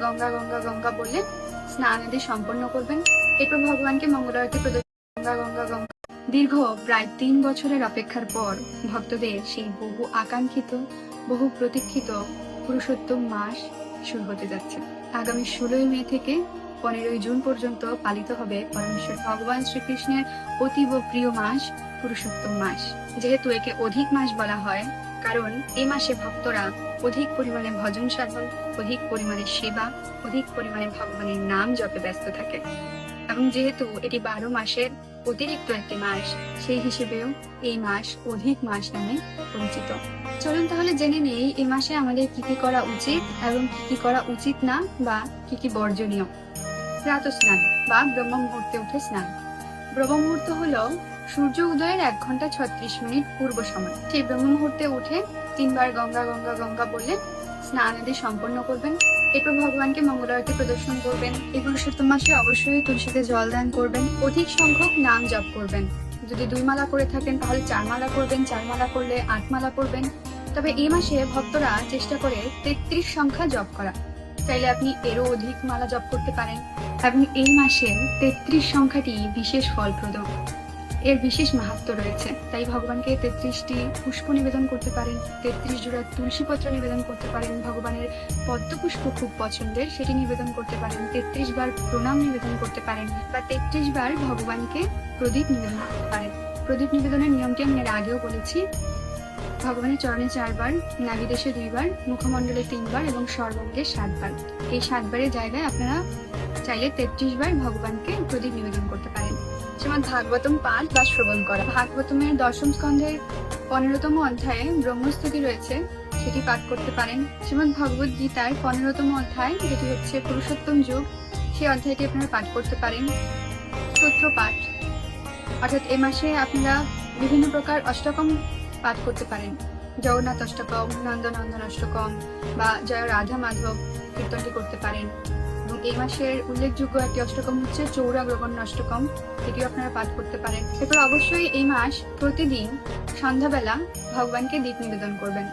গঙ্গা গঙ্গা গঙ্গা বলে স্নান আদি সম্পন্ন করবেন। এরপর ভগবানকে মঙ্গল আরতি প্রদর্শন গঙ্গা গঙ্গা গঙ্গা। দীর্ঘ প্রায় 3 বছরের অপেক্ষার পর ভক্তদের সেই বহু আকাঙ্ক্ষিত, বহু প্রতীক্ষিত পুরুষোত্তম মাস শুরু হতে যাচ্ছে। আগামী 16 মে থেকে 15 জুন পর্যন্ত পালিত হবে পরমেশ্বর ভগবান শ্রীকৃষ্ণের অতীব প্রিয় মাস পুরুষোত্তম মাস। যেহেতু একে অধিক মাস বলা হয়, কারণ এই মাসে ভক্তরা অধিক পরিমাণে ভজন সাধন, অধিক পরিমাণে সেবা, অধিক পরিমাণে ভগবানের নাম জপে ব্যস্ত থাকে। এবং যেহেতু এটি 12 মাসের অতিরিক্ত একটি মাস, সেই হিসেবেও এই মাস অধিক মাস নামে পরিচিত। চলুন তাহলে জেনে নেই এই মাসে আমাদের কি কি করা উচিত এবং কি কি করা উচিত না, বা কি কি বর্জনীয়। প্রাত স্নান বা ব্রহ্ম মুহূর্তে উঠে স্নান। ব্রহ্ম মুহূর্ত হলো সূর্য উদয়ের 1 ঘন্টা 36 মিনিট পূর্ব সময়। সেই ব্রহ্ম মুহূর্তে উঠে 3 বার গঙ্গা গঙ্গা গঙ্গা বলে স্নান আদি সম্পন্ন করবেন। এরপর ভগবানকে মঙ্গল আরতি প্রদর্শন করবেন। এই পুরুষোত্তম মাসে অবশ্যই তুলসীতে জল দান করবেন। অধিক সংখ্যক নাম জপ করবেন। যদি 2 মালা করে থাকেন তাহলে 4 মালা করবেন, 4 মালা করলে 8 মালা করবেন। তবে এই মাসে ভক্তরা চেষ্টা করে 33 সংখ্যা জপ করা। চাইলে আপনি এরও অধিক মালা জপ করতে পারেন। এবং এই মাসে 33 সংখ্যাটি বিশেষ ফলপ্রদ, এর বিশেষ মাহাত্ম্য রয়েছে। তাই ভগবানকে 33টি পুষ্প নিবেদন করতে পারেন, 33 জোড়া তুলসী পত্র নিবেদন করতে পারেন। ভগবানের পদ্ম পুষ্প খুব পছন্দের, সেটি নিবেদন করতে পারেন। 33 বার প্রণাম নিবেদন করতে পারেন, বা 33 বার ভগবানকে প্রদীপ নিবেদন করতে পারেন। প্রদীপ নিবেদনের নিয়মটি আমি এর আগেও বলেছি। ভগবানের চরণে 4 বার, নাভিদেশে 2 বার, মুখমণ্ডলে 3 বার এবং সর্বাঙ্গে 7 বার। এই 7 বারের জায়গায় আপনারা চাইলে 33 বার ভগবানকে প্রদীপ নিবেদন করতে পারেন। শ্রীমদ্ ভাগবতম পাঠ বা শ্রবণ করা। ভাগবতমের 10ম স্কন্ধের 15তম অধ্যায়ে ব্রহ্মস্তুতি রয়েছে, সেটি পাঠ করতে পারেন। শ্রীমদ্ ভগবত গীতার 15তম অধ্যায়, যেটি হচ্ছে পুরুষোত্তম যুগ, সেই অধ্যায়টি আপনারা পাঠ করতে পারেন। স্তোত্র পাঠ, অর্থাৎ এ মাসে আপনারা বিভিন্ন প্রকার অষ্টকম পাঠ করতে পারেন। জগন্নাথ অষ্টকম, নন্দনন্দন অষ্টকম বা জয় রাধা মাধব কীর্তনটি করতে পারেন। এবং এই মাসের উল্লেখযোগ্য একটি অষ্টকম হচ্ছে চৌরাগ্রগণ্য অষ্টকম, এটিও আপনারা পাঠ করতে পারেন। এরপর অবশ্যই এই মাস প্রতিদিন সন্ধ্যাবেলা ভগবানকে দীপ নিবেদন করবেন।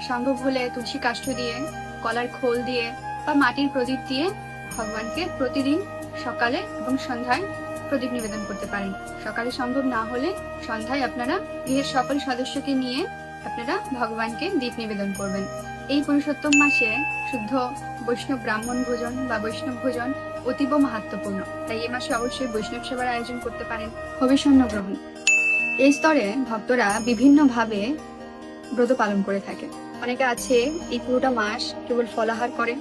সম্ভব হলে তুলসী কাষ্ঠ দিয়ে, কলার খোল দিয়ে বা মাটির প্রদীপ দিয়ে ভগবানকে প্রতিদিন সকালে এবং সন্ধ্যায় প্রদীপ নিবেদন করতে পারেন। সকালে সম্ভব না হলে সন্ধ্যায় আপনারা গৃহের সকল সদস্যকে নিয়ে আপনারা ভগবানকে দীপ নিবেদন করবেন। এই পুরুষোত্তম মাসে শুদ্ধ বৈষ্ণব ব্রাহ্মণ ভোজন বা বৈষ্ণব ভোজন অতীব মাহাত্ম্যপূর্ণ। তাই এই মাসে অবশ্যই বৈষ্ণব সেবার আয়োজন করতে পারেন। হবিষ্যন্ন গ্রহণ, এই স্তরে ভক্তরা বিভিন্নভাবে ব্রত পালন করে থাকে। অনেকে আছে এই পুরোটা মাস কেবল ফলাহার করে,